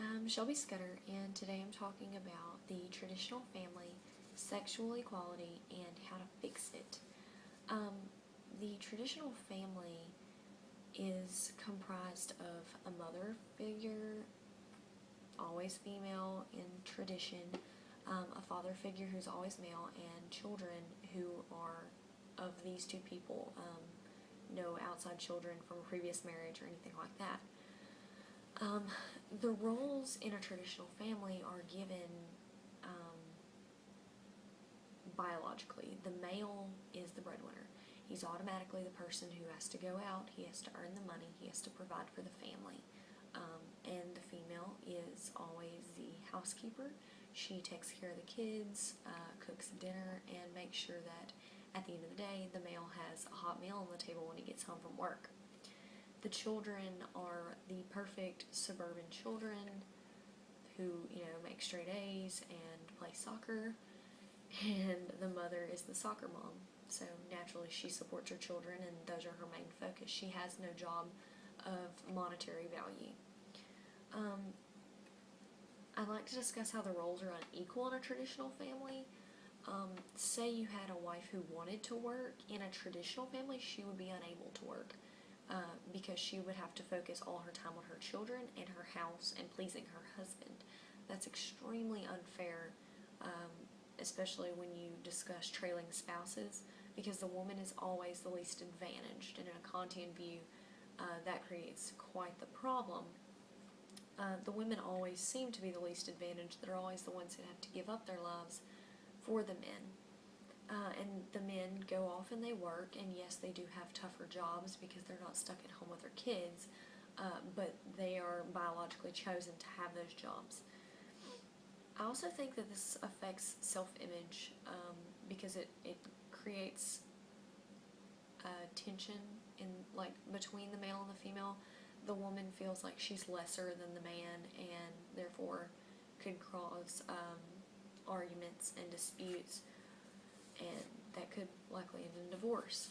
I'm Shelby Scudder, and today I'm talking about the traditional family, sexual equality, and how to fix it. Um, the traditional family is comprised of a mother figure, always female in tradition, a father figure who's always male, and children who are of these two people, no outside children from a previous marriage or anything like that. The roles in a traditional family are given biologically. The male is the breadwinner. He's automatically the person who has to go out, he has to earn the money, he has to provide for the family. And the female is always the housekeeper. She takes care of the kids, cooks dinner, and makes sure that at the end of the day, the male has a hot meal on the table when he gets home from work. The children are the perfect suburban children who, make straight A's and play soccer, and the mother is the soccer mom. So naturally she supports her children, and those are her main focus. She has no job of monetary value. I'd like to discuss how the roles are unequal in a traditional family. Say you had a wife who wanted to work. In a traditional family, she would be unable to work because she would have to focus all her time on her children and her house and pleasing her husband. That's extremely unfair, especially when you discuss trailing spouses, because the woman is always the least advantaged, and in a Kantian view, that creates quite the problem. The women always seem to be the least advantaged. They're always the ones who have to give up their lives for the men. And the men go off and they work, and yes, they do have tougher jobs because they're not stuck at home with their kids, but they are biologically chosen to have those jobs. I also think that this affects self-image because it creates tension between the male and the female. The woman feels like she's lesser than the man, and therefore could cause arguments and disputes, and that could likely end in divorce.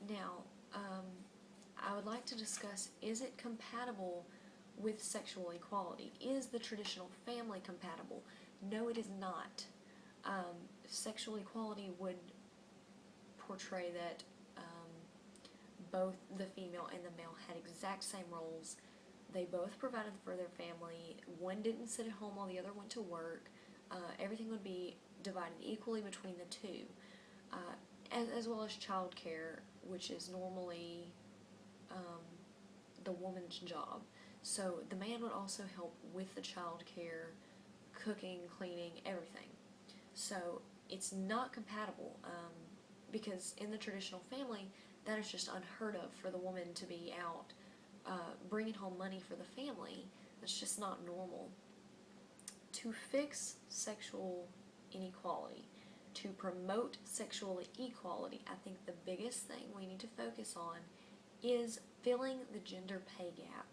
Now, I would like to discuss, is it compatible with sexual equality? Is the traditional family compatible? No, it is not. Sexual equality would portray that both the female and the male had exact same roles. They both provided for their family. One didn't sit at home while the other went to work. Everything would be divided equally between the two, as well as child care, which is normally the woman's job. So the man would also help with the child care, cooking, cleaning, everything. So it's not compatible because in the traditional family, that is just unheard of for the woman to be out bringing home money for the family. That's just not normal. To fix sexual inequality, to promote sexual equality, I think the biggest thing we need to focus on is filling the gender pay gap.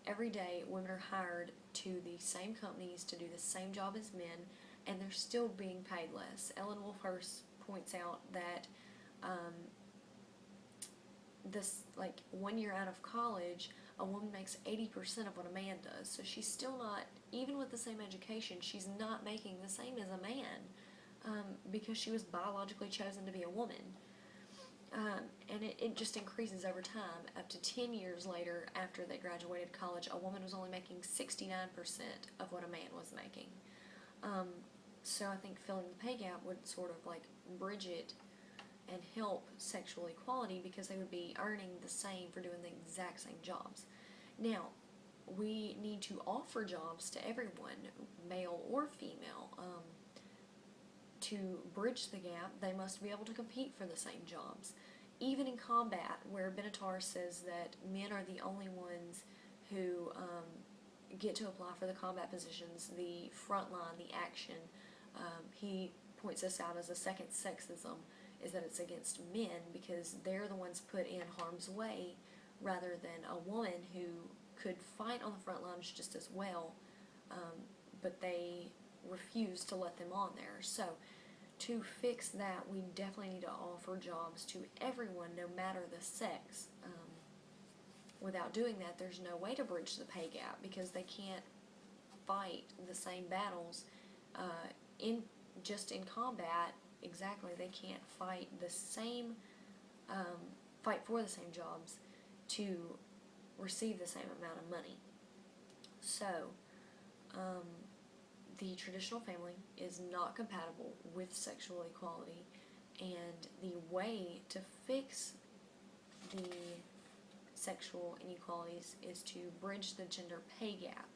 Every day, women are hired to the same companies to do the same job as men, and they're still being paid less. Ellen Wolfhurst points out that this, 1 year out of college, a woman makes 80% of what a man does. So she's still not, even with the same education, she's not making the same as a man because she was biologically chosen to be a woman. And it just increases over time. Up to 10 years later, after they graduated college, a woman was only making 69% of what a man was making. So I think filling the pay gap would sort of bridge it and help sexual equality, because they would be earning the same for doing the exact same jobs. Now, we need to offer jobs to everyone, male or female. To bridge the gap, they must be able to compete for the same jobs. Even in combat, where Benatar says that men are the only ones who get to apply for the combat positions, the front line, the action, he points this out as a second sexism, is that it's against men because they're the ones put in harm's way rather than a woman who could fight on the front lines just as well, but they refuse to let them on there. So to fix that, we definitely need to offer jobs to everyone, no matter the sex. without doing that, there's no way to bridge the pay gap, because they can't fight the same battles in combat. Exactly, they can't fight the same fight for the same jobs to receive the same amount of money. So the traditional family is not compatible with sexual equality, and the way to fix the sexual inequalities is to bridge the gender pay gap.